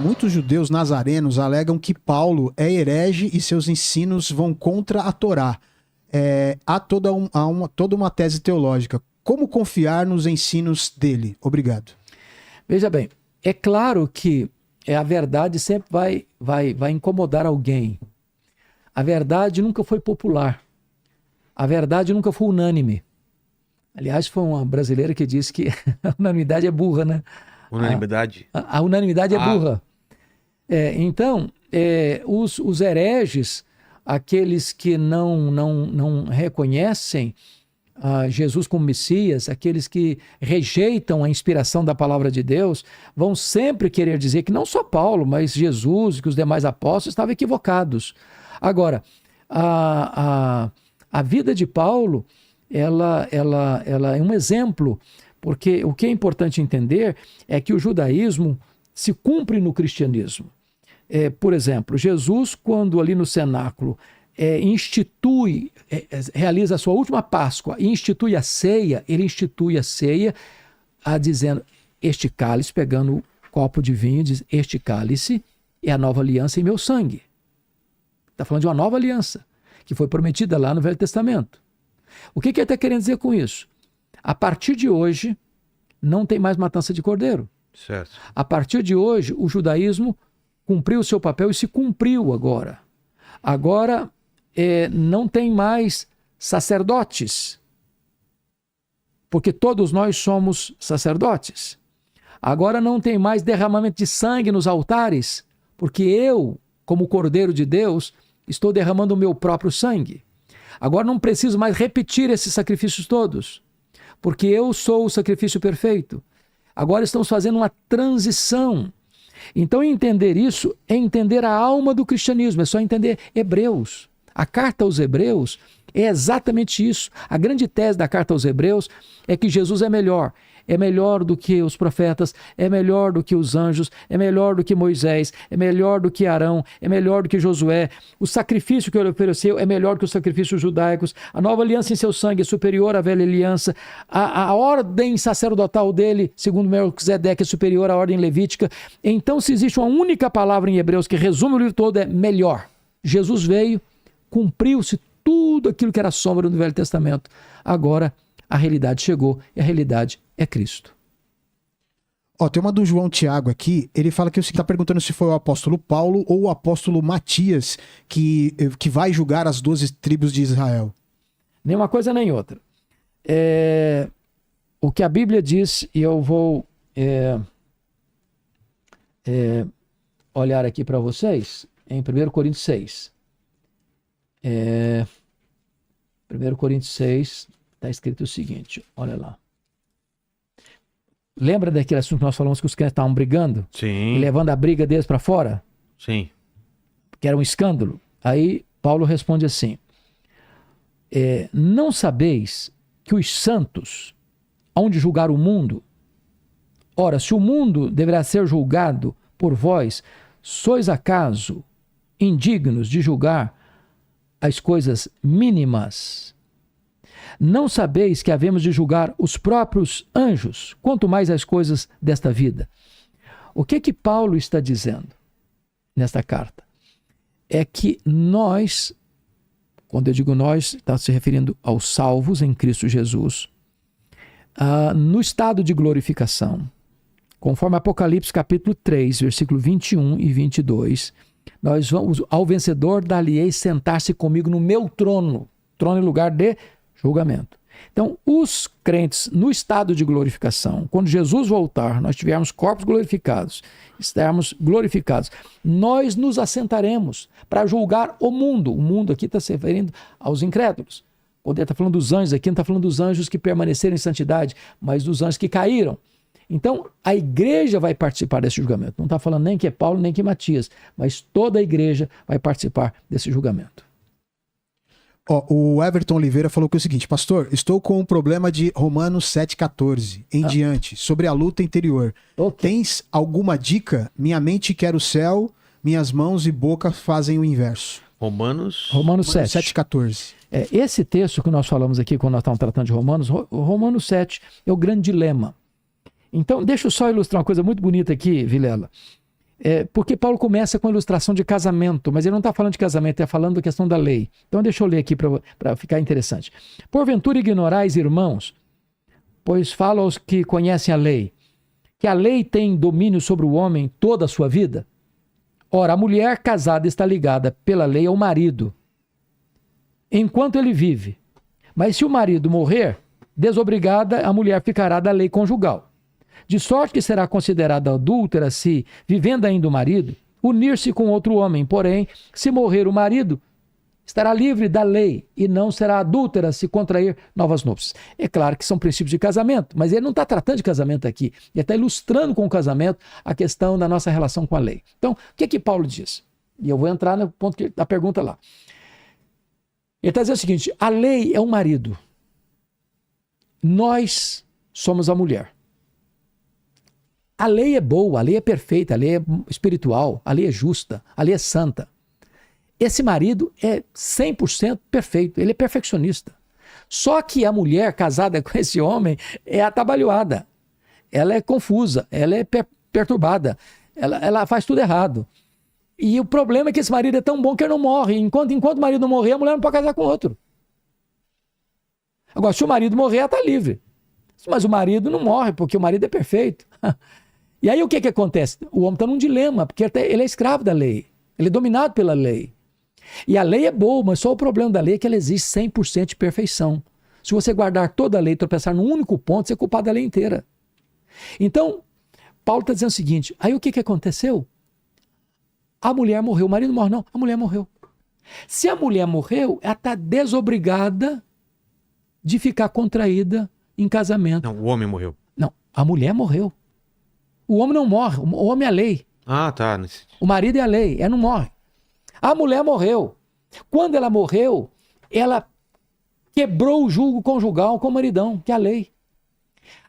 muitos judeus nazarenos alegam que Paulo é herege e seus ensinos vão contra a Torá. Há toda uma tese teológica. Como confiar nos ensinos dele? Obrigado. Veja bem, é claro que a verdade sempre vai incomodar alguém. A verdade nunca foi popular. A verdade nunca foi unânime. Aliás, foi uma brasileira que disse que a unanimidade é burra, né? Unanimidade? A unanimidade é burra. Então, os hereges, aqueles que não reconhecem Jesus como Messias, aqueles que rejeitam a inspiração da palavra de Deus, vão sempre querer dizer que não só Paulo, mas Jesus e que os demais apóstolos estavam equivocados. Agora, a vida de Paulo, ela é um exemplo, porque o que é importante entender é que o judaísmo se cumpre no cristianismo. Por exemplo, Jesus, quando ali no cenáculo realiza a sua última Páscoa e institui a ceia, ele institui a ceia dizendo, este cálice, pegando o copo de vinho, diz, este cálice é a nova aliança em meu sangue. Está falando de uma nova aliança, que foi prometida lá no Velho Testamento. O que ele está querendo dizer com isso? A partir de hoje, não tem mais matança de cordeiro. Certo. A partir de hoje, o judaísmo cumpriu o seu papel e se cumpriu agora. Agora, não tem mais sacerdotes, porque todos nós somos sacerdotes. Agora não tem mais derramamento de sangue nos altares, porque eu, como Cordeiro de Deus, estou derramando o meu próprio sangue. Agora não preciso mais repetir esses sacrifícios todos, porque eu sou o sacrifício perfeito. Agora estamos fazendo uma transição. Então entender isso é entender a alma do cristianismo, é só entender Hebreus. A carta aos Hebreus é exatamente isso. A grande tese da carta aos Hebreus é que Jesus é melhor do que os profetas, é melhor do que os anjos, é melhor do que Moisés, é melhor do que Arão, é melhor do que Josué. O sacrifício que ele ofereceu é melhor que os sacrifícios judaicos. A nova aliança em seu sangue é superior à velha aliança. A ordem sacerdotal dele, segundo Melquisedeque, é superior à ordem levítica. Então, se existe uma única palavra em Hebreus que resume o livro todo, é melhor. Jesus veio, cumpriu-se tudo aquilo que era sombra no Velho Testamento. Agora, a realidade chegou e a realidade é Cristo. Tem uma do João Tiago aqui, ele fala que você está perguntando se foi o apóstolo Paulo ou o apóstolo Matias que vai julgar as 12 tribos de Israel. Nem uma coisa nem outra. O que a Bíblia diz, e eu vou olhar aqui para vocês, em 1 Coríntios 6. 1 Coríntios 6, está escrito o seguinte, olha lá. Lembra daquele assunto que nós falamos que os crentes estavam brigando? Sim. E levando a briga deles para fora? Sim. Que era um escândalo. Aí Paulo responde assim, não sabeis que os santos hão de julgar o mundo? Ora, se o mundo deverá ser julgado por vós, sois acaso indignos de julgar as coisas mínimas? Não sabeis que havemos de julgar os próprios anjos, quanto mais as coisas desta vida? O que Paulo está dizendo nesta carta? É que nós, quando eu digo nós, está se referindo aos salvos em Cristo Jesus, no estado de glorificação, conforme Apocalipse capítulo 3, versículo 21 e 22, nós vamos, ao vencedor dar-lhe-ei sentar-se comigo no meu trono em lugar de julgamento. Então, os crentes no estado de glorificação, quando Jesus voltar, nós tivermos corpos glorificados, estarmos glorificados, nós nos assentaremos para julgar o mundo. O mundo aqui está se referindo aos incrédulos. Quando ele está falando dos anjos aqui, não está falando dos anjos que permaneceram em santidade, mas dos anjos que caíram. Então, a igreja vai participar desse julgamento. Não está falando nem que é Paulo, nem que é Matias, mas toda a igreja vai participar desse julgamento. O Everton Oliveira falou que é o seguinte: pastor, estou com um problema de Romanos 7,14 em diante, sobre a luta interior. Okay. Tens alguma dica? Minha mente quer o céu, minhas mãos e boca fazem o inverso. Romanos 7,14. Esse texto que nós falamos aqui, quando nós estamos tratando de Romanos 7 é o grande dilema. Então, deixa eu só ilustrar uma coisa muito bonita aqui, Vilela. Porque Paulo começa com a ilustração de casamento, mas ele não está falando de casamento, ele está falando da questão da lei. Então deixa eu ler aqui para ficar interessante. Porventura ignorais, irmãos, pois falo aos que conhecem a lei, que a lei tem domínio sobre o homem toda a sua vida? Ora, a mulher casada está ligada pela lei ao marido, enquanto ele vive. Mas se o marido morrer, desobrigada, a mulher ficará da lei conjugal. De sorte que será considerada adúltera se, vivendo ainda o marido, unir-se com outro homem. Porém, se morrer o marido, estará livre da lei e não será adúltera se contrair novas núpcias. É claro que são princípios de casamento, mas ele não está tratando de casamento aqui. Ele está ilustrando com o casamento a questão da nossa relação com a lei. Então, o que Paulo diz? E eu vou entrar no ponto da pergunta lá. Ele está dizendo o seguinte: a lei é o marido. Nós somos a mulher. A lei é boa, a lei é perfeita, a lei é espiritual, a lei é justa, a lei é santa. Esse marido é 100% perfeito, ele é perfeccionista. Só que a mulher casada com esse homem é atabalhoada, ela é confusa, ela é perturbada, ela faz tudo errado. E o problema é que esse marido é tão bom que ele não morre. Enquanto o marido não morrer, a mulher não pode casar com outro. Agora, se o marido morrer, ela está livre. Mas o marido não morre, porque o marido é perfeito. E aí o que acontece? O homem está num dilema, porque ele é escravo da lei. Ele é dominado pela lei. E a lei é boa, mas só o problema da lei é que ela exige 100% de perfeição. Se você guardar toda a lei e tropeçar num único ponto, você é culpado da lei inteira. Então, Paulo está dizendo o seguinte: aí o que aconteceu? A mulher morreu, o marido não morre, não, a mulher morreu. Se a mulher morreu, ela está desobrigada de ficar contraída em casamento. Não, o homem morreu. Não, a mulher morreu. O homem não morre, o homem é a lei. Ah, tá. O marido é a lei, ela não morre. A mulher morreu. Quando ela morreu, ela quebrou o jugo conjugal com o maridão, que é a lei.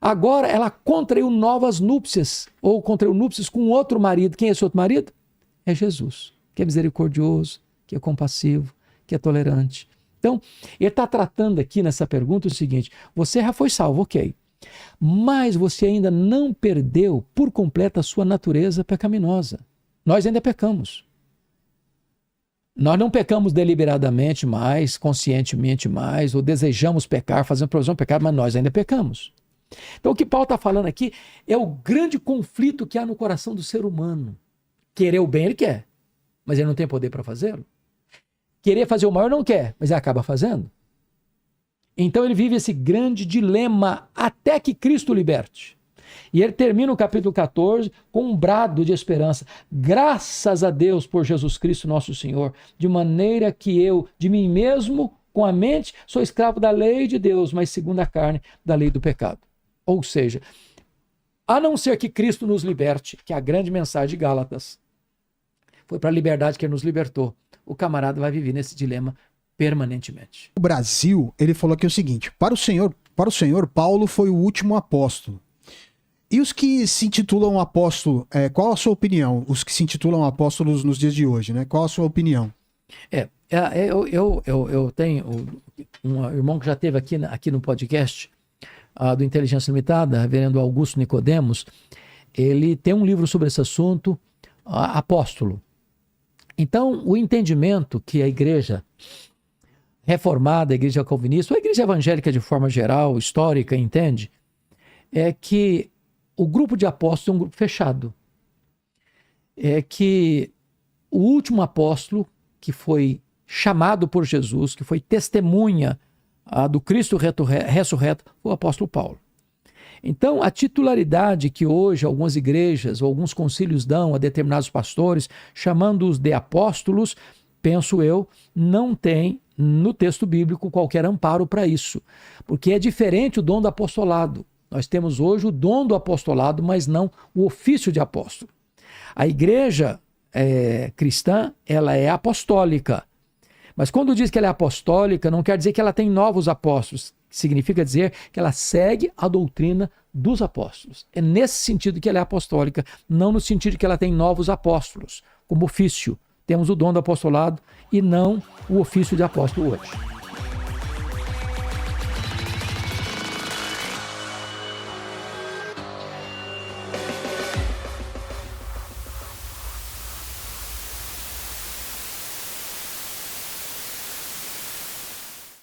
Agora ela contraiu novas núpcias, ou contraiu núpcias com outro marido. Quem é esse outro marido? É Jesus, que é misericordioso, que é compassivo, que é tolerante. Então, ele está tratando aqui nessa pergunta o seguinte: você já foi salvo, ok. Mas você ainda não perdeu por completo a sua natureza pecaminosa. Nós ainda pecamos. Nós não pecamos deliberadamente mais, conscientemente mais, ou desejamos pecar, fazendo provisão pecar, mas nós ainda pecamos. Então o que Paulo está falando aqui é o grande conflito que há no coração do ser humano. Querer o bem ele quer, mas ele não tem poder para fazê-lo. Querer fazer o mal ele não quer, mas ele acaba fazendo. Então ele vive esse grande dilema até que Cristo o liberte. E ele termina o capítulo 14 com um brado de esperança. Graças a Deus por Jesus Cristo nosso Senhor, de maneira que eu, de mim mesmo, com a mente, sou escravo da lei de Deus, mas segundo a carne, da lei do pecado. Ou seja, a não ser que Cristo nos liberte, que é a grande mensagem de Gálatas, foi para a liberdade que ele nos libertou, o camarada vai viver nesse dilema permanentemente. O Brasil, ele falou aqui o seguinte: para o Senhor, Paulo foi o último apóstolo. E os que se intitulam apóstolo, qual a sua opinião? Os que se intitulam apóstolos nos dias de hoje, né? Qual a sua opinião? Eu tenho um irmão que já esteve aqui no podcast do Inteligência Limitada, reverendo Augusto Nicodemos. Ele tem um livro sobre esse assunto, Apóstolo. Então, o entendimento que a igreja reformada, a igreja calvinista, ou a igreja evangélica de forma geral, histórica, entende, é que o grupo de apóstolos é um grupo fechado. É que o último apóstolo que foi chamado por Jesus, que foi testemunha do Cristo ressurreto, foi o apóstolo Paulo. Então, a titularidade que hoje algumas igrejas ou alguns concílios dão a determinados pastores, chamando-os de apóstolos, penso eu, não tem no texto bíblico qualquer amparo para isso, porque é diferente o dom do apostolado. Nós temos hoje o dom do apostolado, mas não o ofício de apóstolo. A igreja cristã, ela é apostólica. Mas quando diz que ela é apostólica, não quer dizer que ela tem novos apóstolos. Significa dizer que ela segue a doutrina dos apóstolos. É nesse sentido que ela é apostólica, não no sentido de que ela tem novos apóstolos, como ofício. Temos o dom do apostolado e não o ofício de apóstolo hoje.